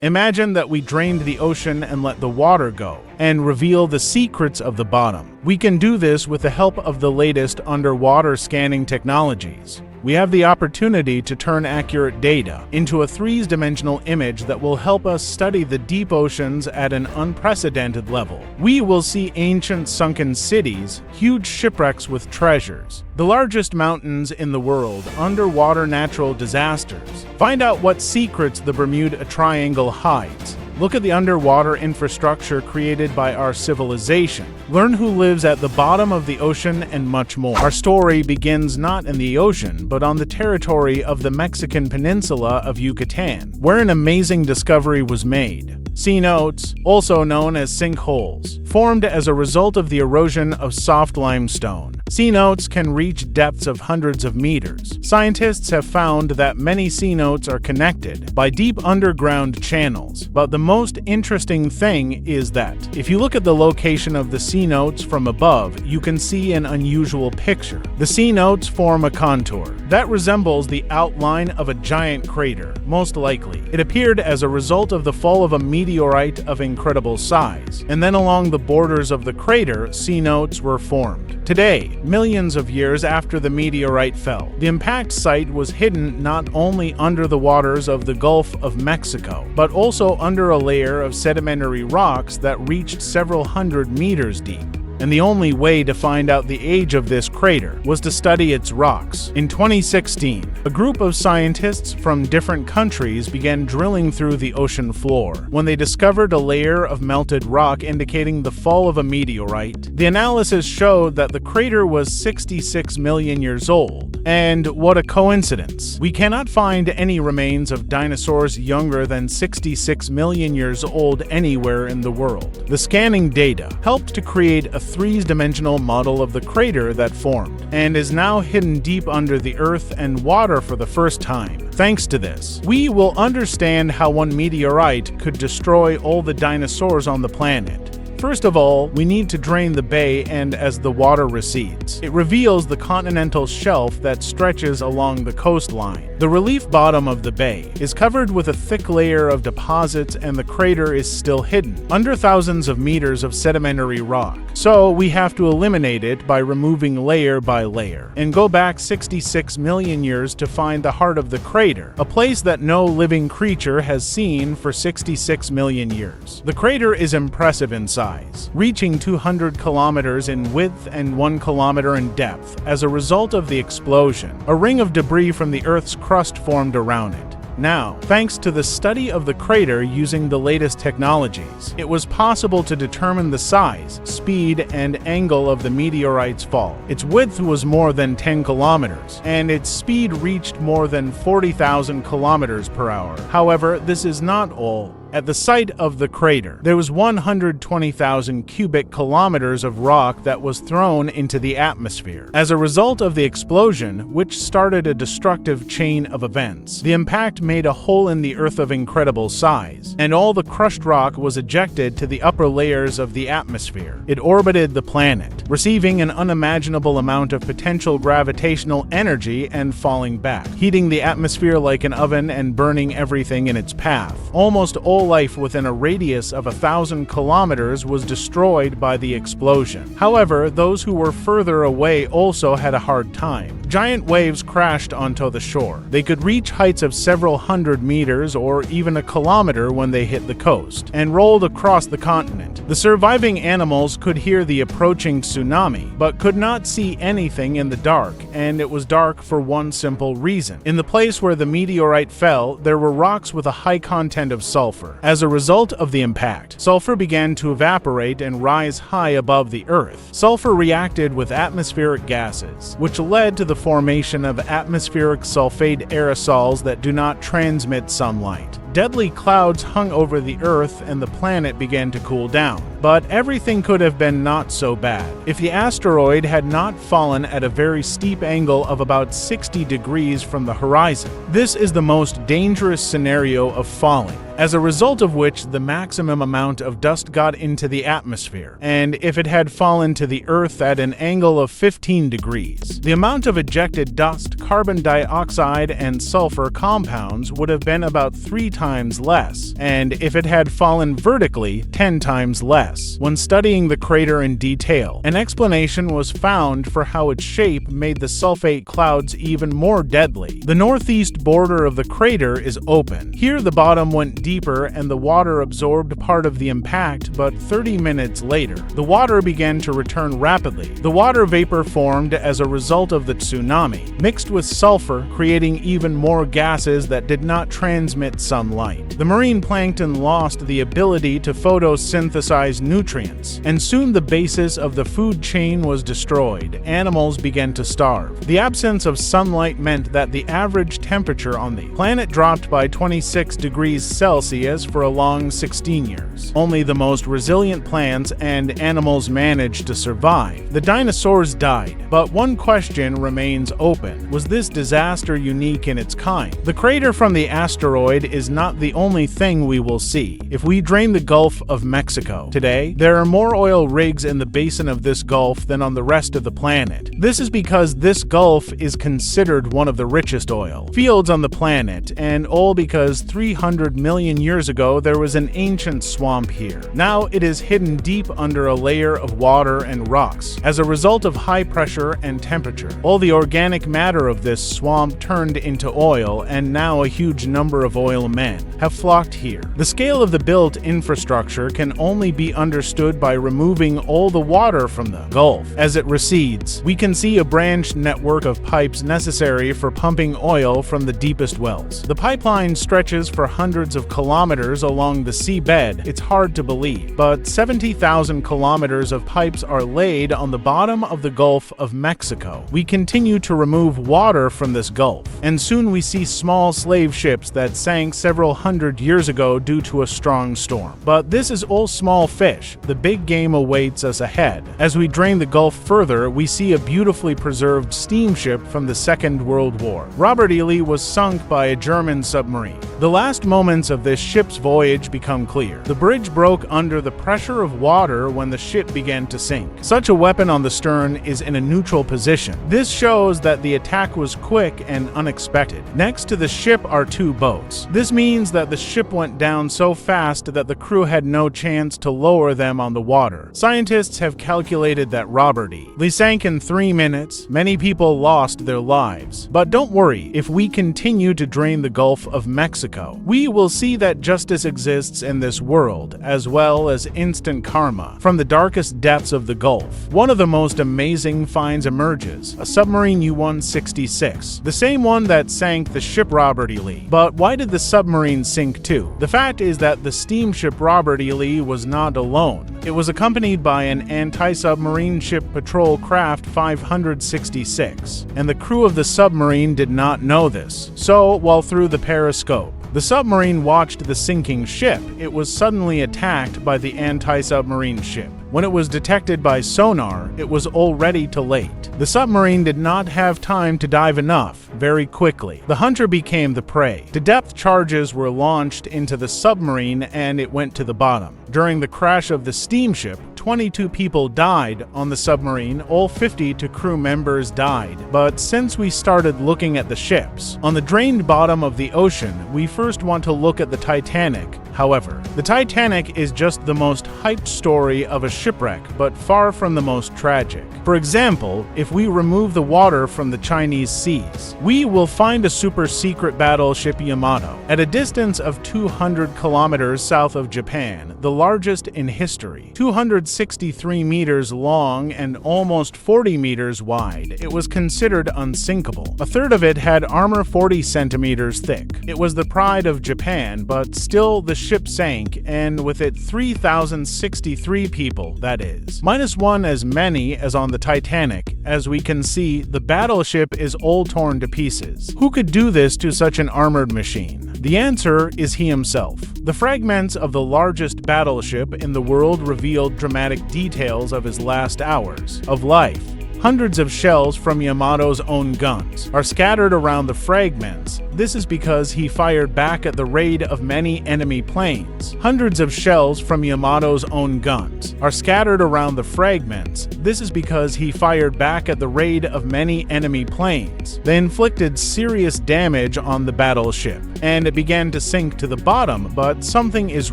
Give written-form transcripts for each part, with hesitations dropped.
Imagine that we drained the ocean and let the water go, and reveal the secrets of the bottom. We can do this with the help of the latest underwater scanning technologies. We have the opportunity to turn accurate data into a three-dimensional image that will help us study the deep oceans at an unprecedented level. We will see ancient sunken cities, huge shipwrecks with treasures, the largest mountains in the world, underwater natural disasters. Find out what secrets the Bermuda Triangle hides. Look at the underwater infrastructure created by our civilization. Learn who lives at the bottom of the ocean and much more. Our story begins not in the ocean, but on the territory of the Mexican peninsula of Yucatan, where an amazing discovery was made. Cenotes, also known as sinkholes, formed as a result of the erosion of soft limestone. Cenotes can reach depths of hundreds of meters. Scientists have found that many cenotes are connected by deep underground channels, but the most interesting thing is that if you look at the location of the cenotes from above, you can see an unusual picture. The cenotes form a contour that resembles the outline of a giant crater, most likely. It appeared as a result of the fall of a meteorite of incredible size, and then along the borders of the crater, cenotes were formed. Today, millions of years after the meteorite fell, the impact site was hidden not only under the waters of the Gulf of Mexico, but also under a layer of sedimentary rocks that reached several hundred meters deep. And the only way to find out the age of this crater was to study its rocks. In 2016, a group of scientists from different countries began drilling through the ocean floor when they discovered a layer of melted rock indicating the fall of a meteorite. The analysis showed that the crater was 66 million years old. And what a coincidence! We cannot find any remains of dinosaurs younger than 66 million years old anywhere in the world. The scanning data helped to create a three-dimensional model of the crater that formed, and is now hidden deep under the earth and water for the first time. Thanks to this, we will understand how one meteorite could destroy all the dinosaurs on the planet. First of all, we need to drain the bay, and as the water recedes, it reveals the continental shelf that stretches along the coastline. The relief bottom of the bay is covered with a thick layer of deposits, and the crater is still hidden under thousands of meters of sedimentary rock. So we have to eliminate it by removing layer by layer, and go back 66 million years to find the heart of the crater, a place that no living creature has seen for 66 million years. The crater is impressive in size, reaching 200 kilometers in width and 1 kilometer in depth. As a result of the explosion, a ring of debris from the Earth's crust formed around it. Now, thanks to the study of the crater using the latest technologies, it was possible to determine the size, speed, and angle of the meteorite's fall. Its width was more than 10 kilometers, and its speed reached more than 40,000 kilometers per hour. However, this is not all. At the site of the crater, there was 120,000 cubic kilometers of rock that was thrown into the atmosphere. As a result of the explosion, which started a destructive chain of events, the impact made a hole in the earth of incredible size, and all the crushed rock was ejected to the upper layers of the atmosphere. It orbited the planet, receiving an unimaginable amount of potential gravitational energy and falling back, heating the atmosphere like an oven and burning everything in its path. Almost all life within a radius of 1,000 kilometers was destroyed by the explosion. However, those who were further away also had a hard time. Giant waves crashed onto the shore. They could reach heights of several hundred meters or even a kilometer when they hit the coast, and rolled across the continent. The surviving animals could hear the approaching tsunami, but could not see anything in the dark, and it was dark for one simple reason. In the place where the meteorite fell, there were rocks with a high content of sulfur. As a result of the impact, sulfur began to evaporate and rise high above the Earth. Sulfur reacted with atmospheric gases, which led to the formation of atmospheric sulfate aerosols that do not transmit sunlight. Deadly clouds hung over the Earth and the planet began to cool down. But everything could have been not so bad if the asteroid had not fallen at a very steep angle of about 60 degrees from the horizon. This is the most dangerous scenario of falling. as a result of which the maximum amount of dust got into the atmosphere, and if it had fallen to the Earth at an angle of 15 degrees, the amount of ejected dust, carbon dioxide, and sulfur compounds would have been about 3 times less, and if it had fallen vertically, 10 times less. When studying the crater in detail, an explanation was found for how its shape made the sulfate clouds even more deadly. The northeast border of the crater is open. Here the bottom went deeper and the water absorbed part of the impact, but 30 minutes later, the water began to return rapidly. The water vapor formed as a result of the tsunami, mixed with sulfur, creating even more gases that did not transmit sunlight. The marine plankton lost the ability to photosynthesize nutrients, and soon the basis of the food chain was destroyed. Animals began to starve. The absence of sunlight meant that the average temperature on the planet dropped by 26 degrees Celsius for a long 16 years. Only the most resilient plants and animals managed to survive. The dinosaurs died, but one question remains open. Was this disaster unique in its kind? The crater from the asteroid is not the only thing we will see. If we drain the Gulf of Mexico today, there are more oil rigs in the basin of this gulf than on the rest of the planet. This is because this gulf is considered one of the richest oil fields on the planet, and all because 300 million years ago there was an ancient swamp here. Now it is hidden deep under a layer of water and rocks. As a result of high pressure and temperature, all the organic matter of this swamp turned into oil, and now a huge number of oil men have flocked here. The scale of the built infrastructure can only be understood by removing all the water from the Gulf. As it recedes, we can see a branched network of pipes necessary for pumping oil from the deepest wells. The pipeline stretches for hundreds of kilometers along the seabed. It's hard to believe, but 70,000 kilometers of pipes are laid on the bottom of the Gulf of Mexico. We continue to remove water from this gulf, and soon we see small slave ships that sank several hundred years ago due to a strong storm. But this is all small fish. The big game awaits us ahead. As we drain the Gulf further, we see a beautifully preserved steamship from the Second World War. Robert E. Lee was sunk by a German submarine. The last moments of this ship's voyage become clear. The bridge broke under the pressure of water when the ship began to sink. Such a weapon on the stern is in a neutral position. This shows that the attack was quick and unexpected. Next to the ship are 2 boats. This means that the ship went down so fast that the crew had no chance to lower them on the water. Scientists have calculated that Robert E. Lee sank in 3 minutes. Many people lost their lives. But don't worry, if we continue to drain the Gulf of Mexico, we will see that justice exists in this world, as well as instant karma. From the darkest depths of the Gulf, one of the most amazing finds emerges, a submarine U-166, the same one that sank the ship Robert E. Lee. But why did the submarine sink too? The fact is that the steamship Robert E. Lee was not alone. It was accompanied by an anti-submarine ship patrol craft 566, and the crew of the submarine did not know this. So, while through the periscope, the submarine watched the sinking ship, it was suddenly attacked by the anti-submarine ship. When it was detected by sonar, it was already too late. The submarine did not have time to dive enough. Very quickly, the hunter became the prey. The depth charges were launched into the submarine and it went to the bottom. During the crash of the steamship, 22 people died on the submarine, all 52 crew members died. But since we started looking at the ships, on the drained bottom of the ocean, we first want to look at the Titanic. However, the Titanic is just the most hyped story of a shipwreck, but far from the most tragic. For example, if we remove the water from the Chinese seas, we will find a super-secret battleship Yamato. At a distance of 200 kilometers south of Japan, the largest in history, 263 meters long and almost 40 meters wide, it was considered unsinkable. A third of it had armor 40 centimeters thick. It was the pride of Japan, but still the ship sank, and with it 3,063 people, that is. -1 as many as on the Titanic. As we can see, the battleship is all torn to pieces. Who could do this to such an armored machine? The answer is he himself. The fragments of the largest battleship in the world revealed dramatic details of his last hours of life. Hundreds of shells from Yamato's own guns are scattered around the fragments. This is because he fired back at the raid of many enemy planes. Hundreds of shells from Yamato's own guns are scattered around the fragments. This is because he fired back at the raid of many enemy planes. They inflicted serious damage on the battleship, and it began to sink to the bottom, but something is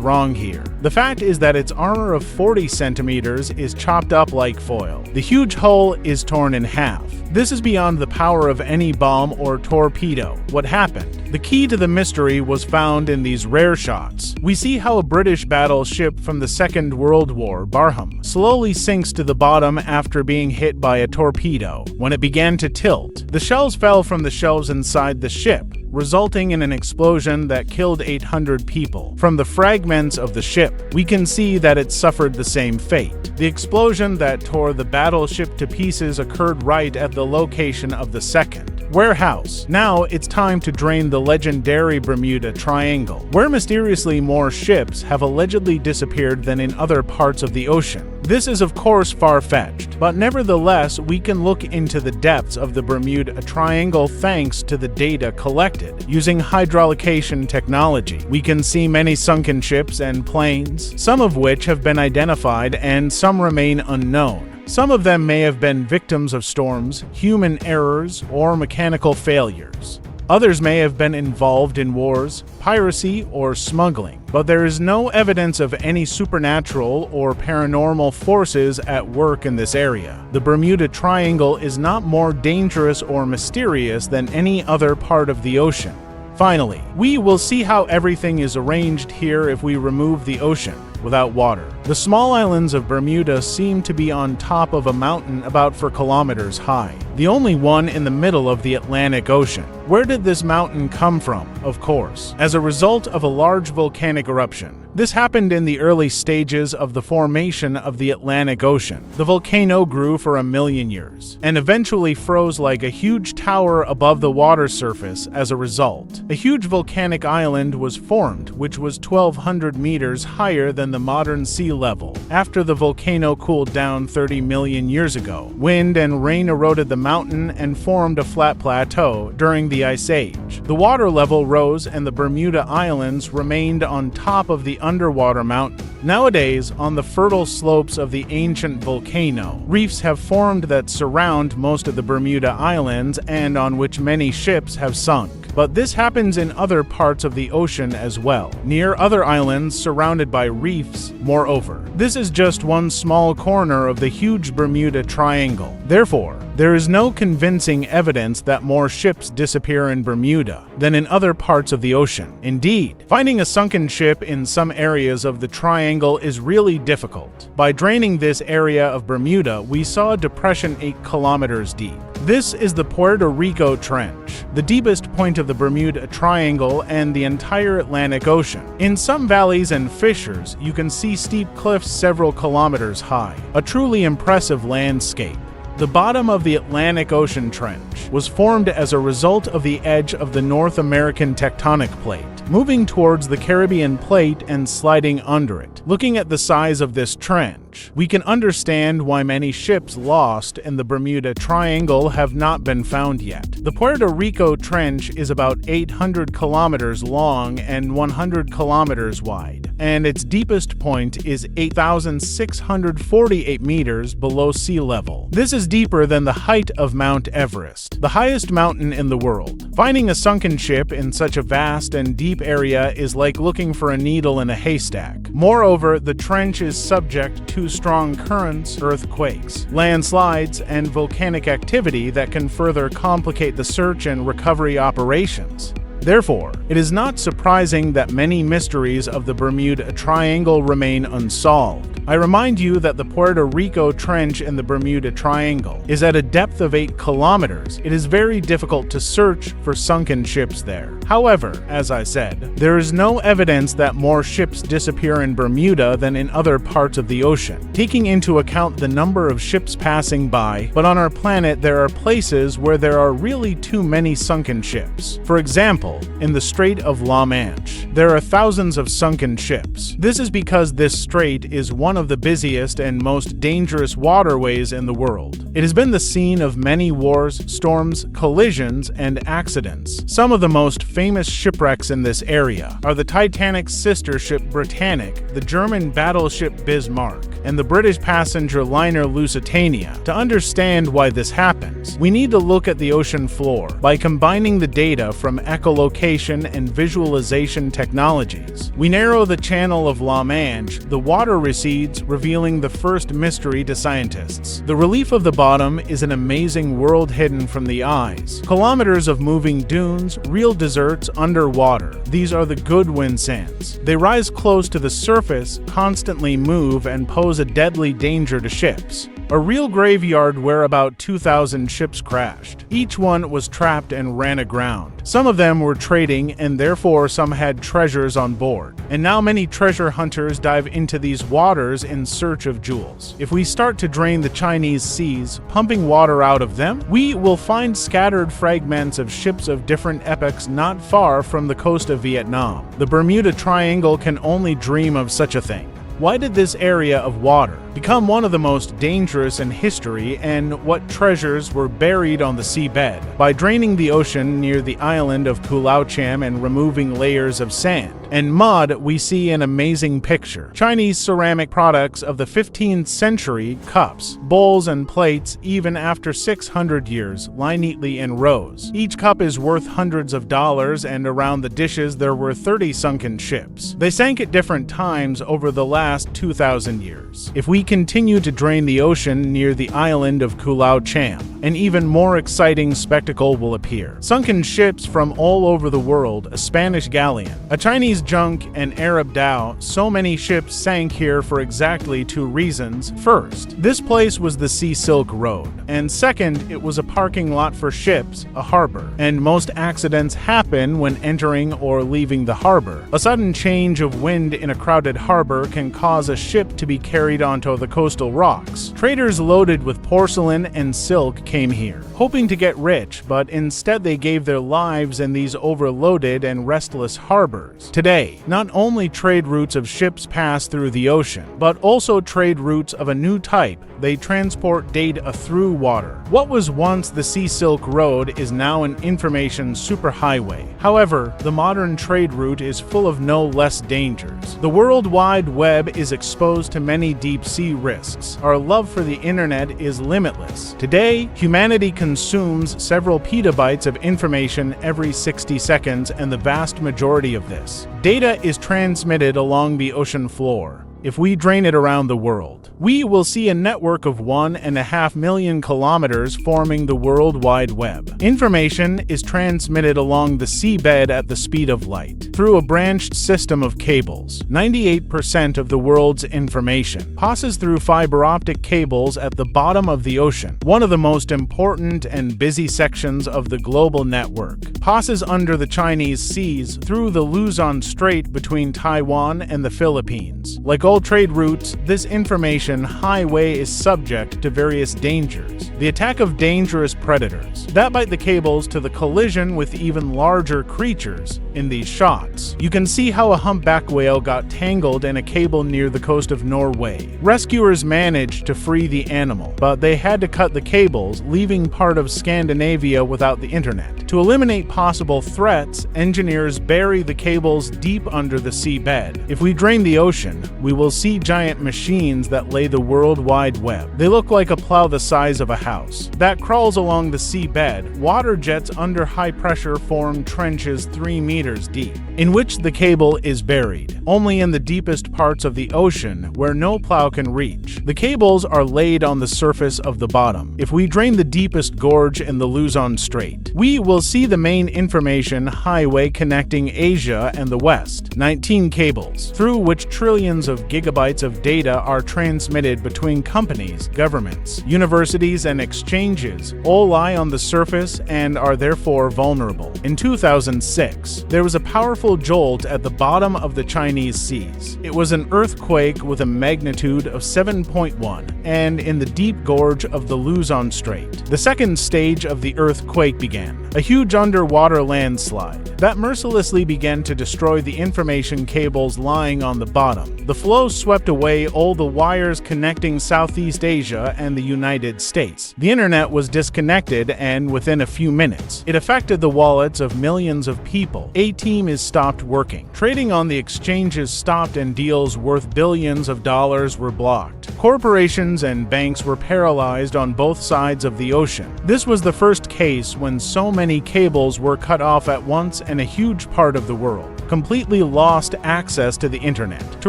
wrong here. The fact is that its armor of 40 centimeters is chopped up like foil. The huge hull is torn in half. This is beyond the power of any bomb or torpedo. What happened? The key to the mystery was found in these rare shots. We see how a British battleship from the Second World War, Barham, slowly sinks to the bottom after being hit by a torpedo. When it began to tilt, the shells fell from the shelves inside the ship, resulting in an explosion that killed 800 people. From the fragments of the ship, we can see that it suffered the same fate. The explosion that tore the battleship to pieces occurred right at the location of the second warehouse. Now it's time to drain the legendary Bermuda Triangle, where mysteriously more ships have allegedly disappeared than in other parts of the ocean. This is of course far-fetched, but nevertheless we can look into the depths of the Bermuda Triangle thanks to the data collected. Using hydraulication technology, we can see many sunken ships and planes, some of which have been identified and some remain unknown. Some of them may have been victims of storms, human errors, or mechanical failures. Others may have been involved in wars, piracy, or smuggling, but there is no evidence of any supernatural or paranormal forces at work in this area. The Bermuda Triangle is not more dangerous or mysterious than any other part of the ocean. Finally, we will see how everything is arranged here if we remove the ocean without water. The small islands of Bermuda seem to be on top of a mountain about 4 kilometers high, the only one in the middle of the Atlantic Ocean. Where did this mountain come from? Of course, as a result of a large volcanic eruption. This happened in the early stages of the formation of the Atlantic Ocean. The volcano grew for 1 million years and eventually froze like a huge tower above the water surface as a result. A huge volcanic island was formed, which was 1,200 meters higher than the modern sea level. After the volcano cooled down 30 million years ago, wind and rain eroded the mountain and formed a flat plateau during the Ice Age. The water level rose and the Bermuda Islands remained on top of the underwater mountain. Nowadays, on the fertile slopes of the ancient volcano, reefs have formed that surround most of the Bermuda Islands and on which many ships have sunk. But this happens in other parts of the ocean as well, near other islands surrounded by reefs. Moreover, this is just one small corner of the huge Bermuda Triangle. Therefore, there is no convincing evidence that more ships disappear in Bermuda than in other parts of the ocean. Indeed, finding a sunken ship in some areas of the triangle is really difficult. By draining this area of Bermuda, we saw a depression 8 kilometers deep. This is the Puerto Rico Trench, the deepest point of the Bermuda Triangle and the entire Atlantic Ocean. In some valleys and fissures, you can see steep cliffs several kilometers high, a truly impressive landscape. The bottom of the Atlantic Ocean Trench was formed as a result of the edge of the North American tectonic plate, moving towards the Caribbean plate and sliding under it. Looking at the size of this trench, we can understand why many ships lost in the Bermuda Triangle have not been found yet. The Puerto Rico Trench is about 800 kilometers long and 100 kilometers wide, and its deepest point is 8,648 meters below sea level. This is deeper than the height of Mount Everest, the highest mountain in the world. Finding a sunken ship in such a vast and deep area is like looking for a needle in a haystack. Moreover, the trench is subject to strong currents, earthquakes, landslides, and volcanic activity that can further complicate the search and recovery operations. Therefore, it is not surprising that many mysteries of the Bermuda Triangle remain unsolved. I remind you that the Puerto Rico Trench in the Bermuda Triangle is at a depth of 8 kilometers. It is very difficult to search for sunken ships there. However, as I said, there is no evidence that more ships disappear in Bermuda than in other parts of the ocean, taking into account the number of ships passing by. But on our planet, there are places where there are really too many sunken ships. For example, in the Strait of La Manche, there are thousands of sunken ships. This is because this strait is one one of the busiest and most dangerous waterways in the world. It has been the scene of many wars, storms, collisions, and accidents. Some of the most famous shipwrecks in this area are the Titanic's sister ship Britannic, the German battleship Bismarck, and the British passenger liner Lusitania. To understand why this happens, we need to look at the ocean floor by combining the data from echolocation and visualization technologies. We narrow the channel of La Manche, the water recedes, revealing the first mystery to scientists. The relief of the bottom is an amazing world hidden from the eyes. Kilometers of moving dunes, real deserts underwater. These are the Goodwin Sands. They rise close to the surface, constantly move, and pose a deadly danger to ships. A real graveyard where about 2,000 ships crashed. Each one was trapped and ran aground. Some of them were trading, and therefore some had treasures on board. And now many treasure hunters dive into these waters in search of jewels. If we start to drain the Chinese seas, pumping water out of them, we will find scattered fragments of ships of different epochs not far from the coast of Vietnam. The Bermuda Triangle can only dream of such a thing. Why did this area of water become one of the most dangerous in history, and what treasures were buried on the seabed? By draining the ocean near the island of Cuu Cham and removing layers of sand and mud, we see an amazing picture. Chinese ceramic products of the 15th century, cups, bowls, and plates, even after 600 years, lie neatly in rows. Each cup is worth hundreds of dollars, and around the dishes there were 30 sunken ships. They sank at different times over the last 2,000 years. If we continue to drain the ocean near the island of Cuu Cham, an even more exciting spectacle will appear. Sunken ships from all over the world, a Spanish galleon, a Chinese junk, and Arab dhow. So many ships sank here for exactly two reasons. First, this place was the Sea Silk Road, and second, it was a parking lot for ships, a harbor. And most accidents happen when entering or leaving the harbor. A sudden change of wind in a crowded harbor can cause a ship to be carried onto the coastal rocks. Traders loaded with porcelain and silk came here, hoping to get rich, but instead they gave their lives in these overloaded and restless harbors. Today, not only trade routes of ships pass through the ocean, but also trade routes of a new type. They transport data through water. What was once the Sea Silk Road is now an information superhighway. However, the modern trade route is full of no less dangers. The World Wide Web is exposed to many deep-sea risks. Our love for the internet is limitless. Today, humanity consumes several petabytes of information every 60 seconds, and the vast majority of this data is transmitted along the ocean floor. If we drain it around the world, we will see a network of 1.5 million kilometers forming the World Wide Web. Information is transmitted along the seabed at the speed of light, through a branched system of cables. 98% of the world's information passes through fiber optic cables at the bottom of the ocean. One of the most important and busy sections of the global network passes under the Chinese seas through the Luzon Strait between Taiwan and the Philippines. Like all trade routes, this information highway is subject to various dangers. The attack of dangerous predators that bite the cables, to the collision with even larger creatures. In these shots, you can see how a humpback whale got tangled in a cable near the coast of Norway. Rescuers managed to free the animal, but they had to cut the cables, leaving part of Scandinavia without the internet. To eliminate possible threats, engineers bury the cables deep under the seabed. If we drain the ocean, we will see giant machines that lay the World Wide Web. They look like a plow the size of a house that crawls along the seabed. Water jets under high pressure form trenches 3 meters deep, in which the cable is buried, only in the deepest parts of the ocean where no plow can reach. The cables are laid on the surface of the bottom. If we drain the deepest gorge in the Luzon Strait, we will see the main information highway connecting Asia and the West. 19 cables, through which trillions of gigabytes of data are transmitted between companies, governments, universities, and exchanges, all lie on the surface and are therefore vulnerable. In 2006, there was a powerful jolt at the bottom of the Chinese seas. It was an earthquake with a magnitude of 7.1, and in the deep gorge of the Luzon Strait. The second stage of the earthquake began. a huge underwater landslide that mercilessly began to destroy the information cables lying on the bottom. The flow swept away all the wires connecting Southeast Asia and the United States. The internet was disconnected, and within a few minutes, it affected the wallets of millions of people. ATM stopped working. Trading on the exchanges stopped, and deals worth billions of dollars were blocked. Corporations and banks were paralyzed on both sides of the ocean. This was the first case when so many cables were cut off at once, and a huge part of the world completely lost access to the internet. To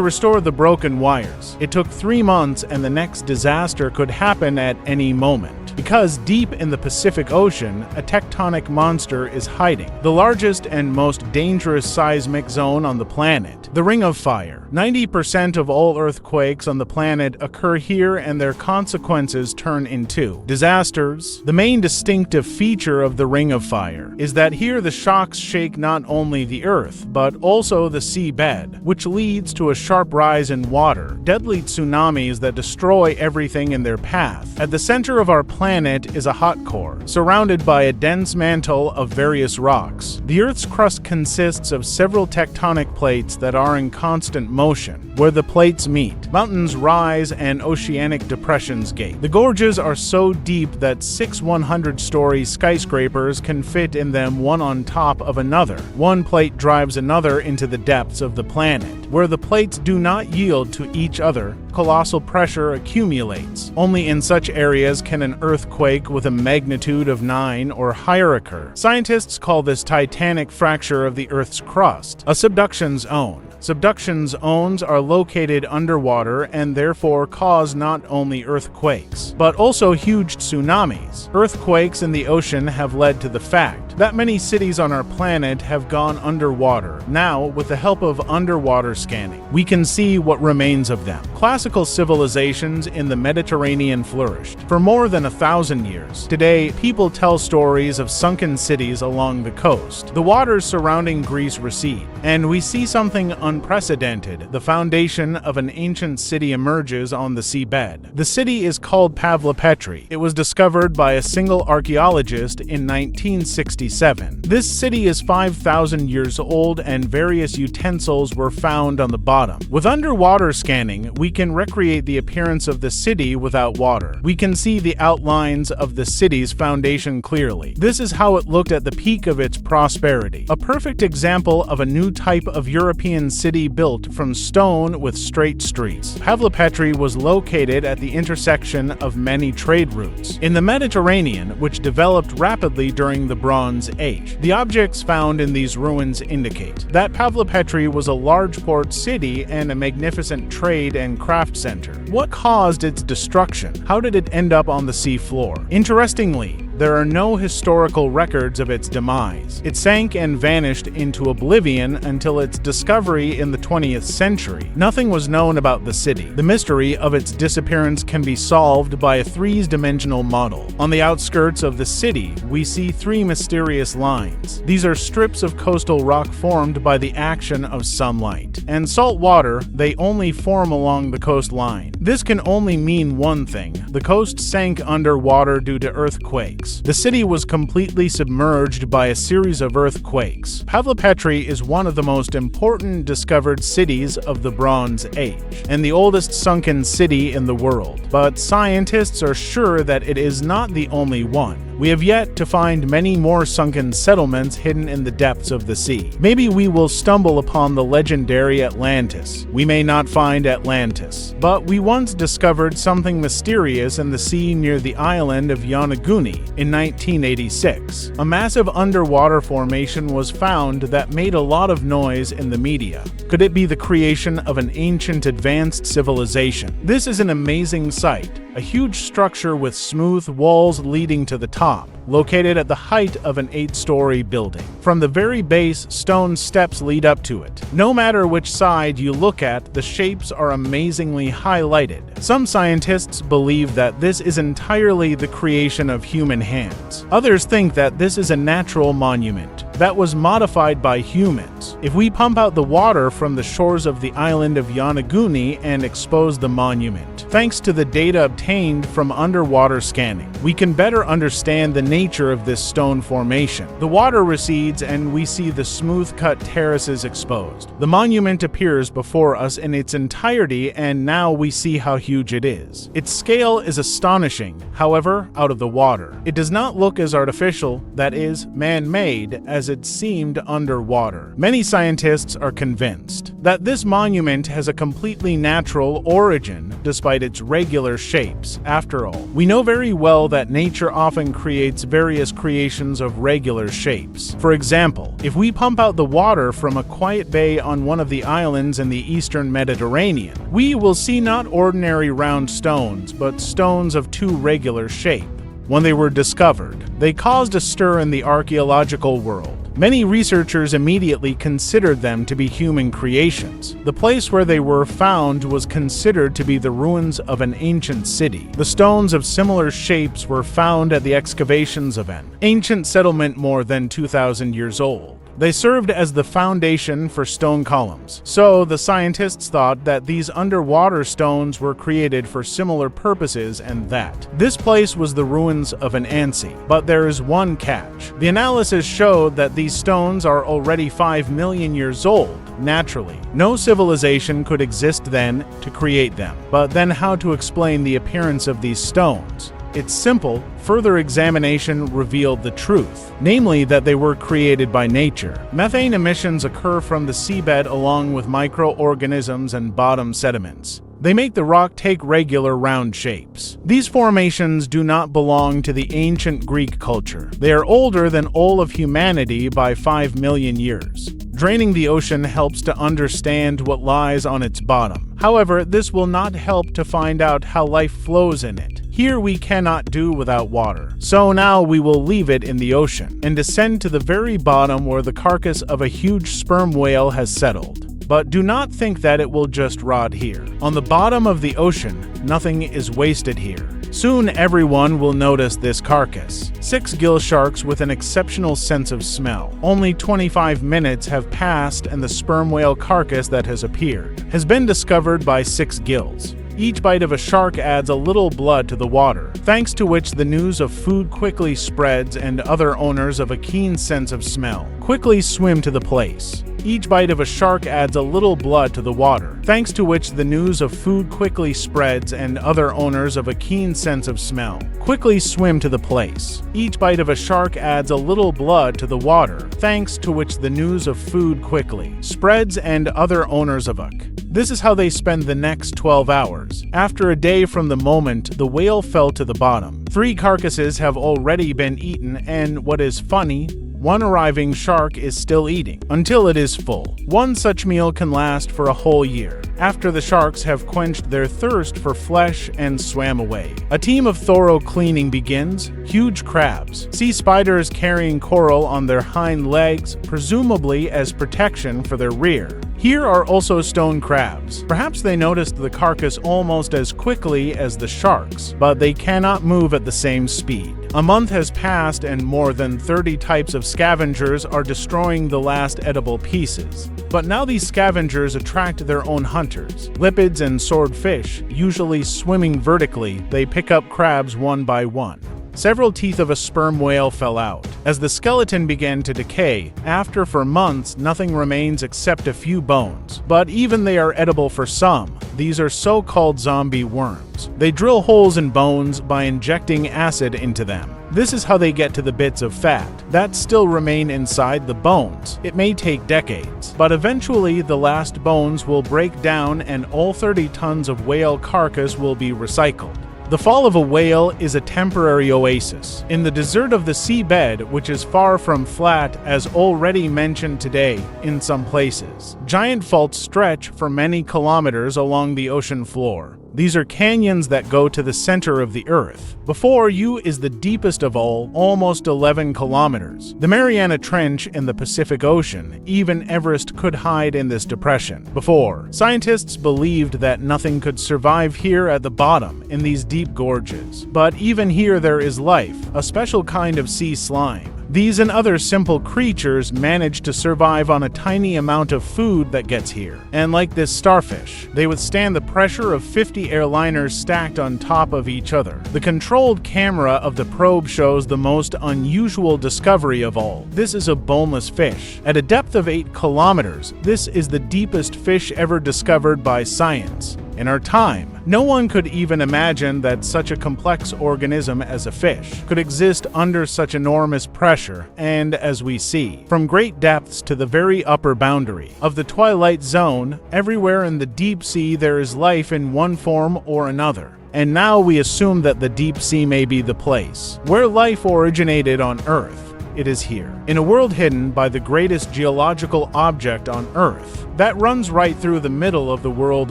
restore the broken wires, it took 3 months, and the next disaster could happen at any moment. Because deep in the Pacific Ocean, a tectonic monster is hiding, the largest and most dangerous seismic zone on the planet, the Ring of Fire. 90% of all earthquakes on the planet occur here, and their consequences turn into disasters. The main distinctive feature of the Ring of Fire is that here the shocks shake not only the earth, but also the seabed, which leads to a sharp rise in water, deadly tsunamis that destroy everything in their path. At the center of our planet is a hot core, surrounded by a dense mantle of various rocks. The Earth's crust consists of several tectonic plates that are in constant motion. Where the plates meet, mountains rise and oceanic depressions gape. The gorges are so deep that 6 100-story skyscrapers can fit in them one on top of another. One plate drives another into the depths of the planet. Where the plates do not yield to each other, colossal pressure accumulates. Only in such areas can an earthquake with a magnitude of 9 or higher occur. Scientists call this titanic fracture of the Earth's crust a subduction zone. Subduction zones are located underwater and therefore cause not only earthquakes, but also huge tsunamis. Earthquakes in the ocean have led to the fact that many cities on our planet have gone underwater. Now, with the help of underwater scanning, we can see what remains of them. Classical civilizations in the Mediterranean flourished for more than 1,000 years. Today, people tell stories of sunken cities along the coast. The waters surrounding Greece recede, and we see something unprecedented. The foundation of an ancient city emerges on the seabed. The city is called Pavlopetri. It was discovered by a single archaeologist in 1967. This city is 5,000 years old, and various utensils were found on the bottom. With underwater scanning, we can recreate the appearance of the city without water. We can see the outlines of the city's foundation clearly. This is how it looked at the peak of its prosperity. A perfect example of a new type of European city built from stone with straight streets. Pavlopetri was located at the intersection of many trade routes in the Mediterranean, which developed rapidly during the Bronze Age. The objects found in these ruins indicate that Pavlopetri was a large port city and a magnificent trade and craft center. What caused its destruction? How did it end up on the sea floor? Interestingly, there are no historical records of its demise. It sank and vanished into oblivion until its discovery in the 20th century. Nothing was known about the city. The mystery of its disappearance can be solved by a 3-dimensional model. On the outskirts of the city, we see 3 mysterious lines. These are strips of coastal rock formed by the action of sunlight and salt water. They only form along the coastline. This can only mean one thing: the coast sank underwater due to earthquakes. The city was completely submerged by a series of earthquakes. Pavlopetri is one of the most important discovered cities of the Bronze Age and the oldest sunken city in the world. But scientists are sure that it is not the only one. We have yet to find many more sunken settlements hidden in the depths of the sea. Maybe we will stumble upon the legendary Atlantis. We may not find Atlantis, but we once discovered something mysterious in the sea near the island of Yonaguni in 1986. A massive underwater formation was found that made a lot of noise in the media. Could it be the creation of an ancient advanced civilization? This is an amazing sight. A huge structure with smooth walls leading to the top, located at the height of an 8-story building. From the very base, stone steps lead up to it. No matter which side you look at, the shapes are amazingly highlighted. Some scientists believe that this is entirely the creation of human hands. Others think that this is a natural monument. that was modified by humans. If we pump out the water from the shores of the island of Yonaguni and expose the monument, thanks to the data obtained from underwater scanning, we can better understand the nature of this stone formation. The water recedes and we see the smooth-cut terraces exposed. The monument appears before us in its entirety, and now we see how huge it is. Its scale is astonishing, however, out of the water. It does not look as artificial, that is, man-made, as it seemed underwater. Many scientists are convinced that this monument has a completely natural origin, despite its regular shapes. After all, we know very well that nature often creates various creations of regular shapes. For example, if we pump out the water from a quiet bay on one of the islands in the eastern Mediterranean, we will see not ordinary round stones, but stones of too regular shape. When they were discovered, they caused a stir in the archaeological world. Many researchers immediately considered them to be human creations. The place where they were found was considered to be the ruins of an ancient city. The stones of similar shapes were found at the excavations of an ancient settlement more than 2,000 years old. They served as the foundation for stone columns. So the scientists thought that these underwater stones were created for similar purposes and that this place was the ruins of an Ansi. But there is one catch. The analysis showed that these stones are already 5 million years old. Naturally, no civilization could exist then to create them. But then how to explain the appearance of these stones? It's simple. Further examination revealed the truth, namely that they were created by nature. Methane emissions occur from the seabed along with microorganisms and bottom sediments. They make the rock take regular round shapes. These formations do not belong to the ancient Greek culture. They are older than all of humanity by 5 million years. Draining the ocean helps to understand what lies on its bottom. However, this will not help to find out how life flows in it. Here we cannot do without water. So now we will leave it in the ocean and descend to the very bottom where the carcass of a huge sperm whale has settled. But do not think that it will just rot here. On the bottom of the ocean, nothing is wasted here. Soon everyone will notice this carcass. 6 gill sharks with an exceptional sense of smell. Only 25 minutes have passed and the sperm whale carcass that has appeared has been discovered by 6 gills. Each bite of a shark adds a little blood to the water, thanks to which the news of food quickly spreads and other owners of a keen sense of smell quickly swim to the place. Each bite of a shark adds a little blood to the water, thanks to which the news of food quickly spreads and other owners of a keen sense of smell quickly swim to the place. Each bite of a shark adds a little blood to the water, thanks to which the news of food quickly spreads and other owners of a. This is how they spend the next 12 hours. After a day from the moment the whale fell to the bottom, 3 carcasses have already been eaten, and what is funny, one arriving shark is still eating until it is full. One such meal can last for a whole year, after the sharks have quenched their thirst for flesh and swam away. A team of thorough cleaning begins. Huge crabs, sea spiders carrying coral on their hind legs, presumably as protection for their rear. Here are also stone crabs. Perhaps they noticed the carcass almost as quickly as the sharks, but they cannot move at the same speed. A month has passed and more than 30 types of scavengers are destroying the last edible pieces. But now these scavengers attract their own hunters. Lipids and swordfish, usually swimming vertically, they pick up crabs one by one. Several teeth of a sperm whale fell out. As the skeleton began to decay, after for months nothing remains except a few bones. But even they are edible for some. These are so-called zombie worms. They drill holes in bones by injecting acid into them. This is how they get to the bits of fat that still remain inside the bones. It may take decades, but eventually the last bones will break down and all 30 tons of whale carcass will be recycled. The fall of a whale is a temporary oasis in the desert of the seabed, which is far from flat, as already mentioned today in some places. Giant faults stretch for many kilometers along the ocean floor. These are canyons that go to the center of the Earth. Before you is the deepest of all, almost 11 kilometers. The Mariana Trench in the Pacific Ocean. Even Everest could hide in this depression. Before, scientists believed that nothing could survive here at the bottom in these deep gorges. But even here there is life, a special kind of sea slime. These and other simple creatures manage to survive on a tiny amount of food that gets here. And like this starfish, they withstand the pressure of 50 airliners stacked on top of each other. The controlled camera of the probe shows the most unusual discovery of all. This is a boneless fish. At a depth of 8 kilometers, this is the deepest fish ever discovered by science. In our time, no one could even imagine that such a complex organism as a fish could exist under such enormous pressure, and as we see, from great depths to the very upper boundary of the twilight zone, everywhere in the deep sea there is life in one form or another. And now we assume that the deep sea may be the place where life originated on Earth. It is here, in a world hidden by the greatest geological object on Earth, that runs right through the middle of the world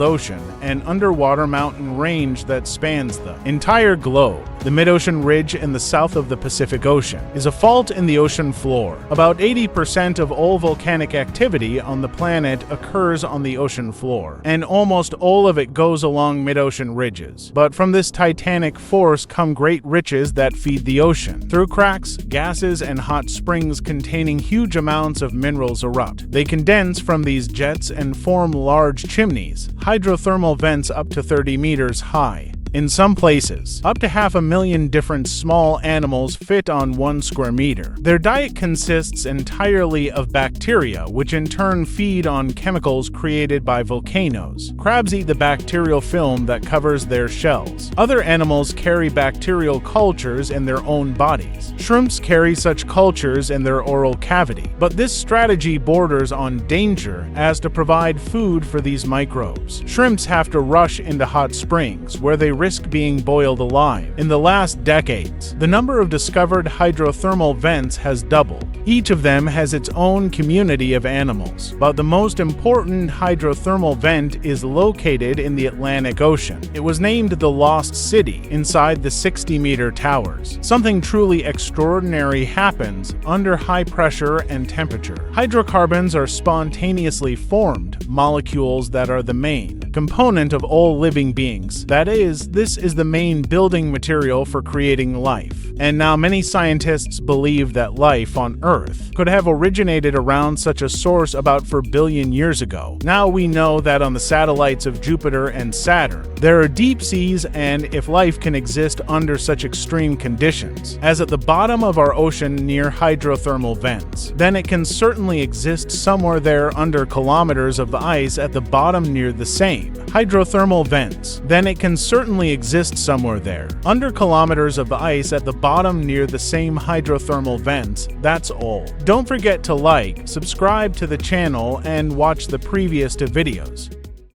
ocean, an underwater mountain range that spans the entire globe. The mid-ocean ridge in the south of the Pacific Ocean is a fault in the ocean floor. About 80% of all volcanic activity on the planet occurs on the ocean floor, and almost all of it goes along mid-ocean ridges. But from this titanic force come great riches that feed the ocean. Through cracks, gases, and hot springs containing huge amounts of minerals erupt. They condense from these jets and form large chimneys, hydrothermal vents up to 30 meters high. In some places, up to 500,000 different small animals fit on 1 square meter. Their diet consists entirely of bacteria, which in turn feed on chemicals created by volcanoes. Crabs eat the bacterial film that covers their shells. Other animals carry bacterial cultures in their own bodies. Shrimps carry such cultures in their oral cavity. But this strategy borders on danger as to provide food for these microbes. Shrimps have to rush into hot springs, where they risk being boiled alive. In the last decades, the number of discovered hydrothermal vents has doubled. Each of them has its own community of animals, but the most important hydrothermal vent is located in the Atlantic Ocean. It was named the Lost City inside the 60-meter towers. Something truly extraordinary happens under high pressure and temperature. Hydrocarbons are spontaneously formed, molecules that are the main component of all living beings. That is, this is the main building material for creating life. And now many scientists believe that life on Earth could have originated around such a source about 4 billion years ago. Now we know that on the satellites of Jupiter and Saturn, there are deep seas, and if life can exist under such extreme conditions, as at the bottom of our ocean near hydrothermal vents, then it can certainly exist somewhere there under kilometers of the ice at the bottom near the same hydrothermal vents. Then it can certainly exist somewhere there under kilometers of the ice at the bottom near the same hydrothermal vents. That's all. Don't forget to like, subscribe to the channel, and watch the previous 2 videos.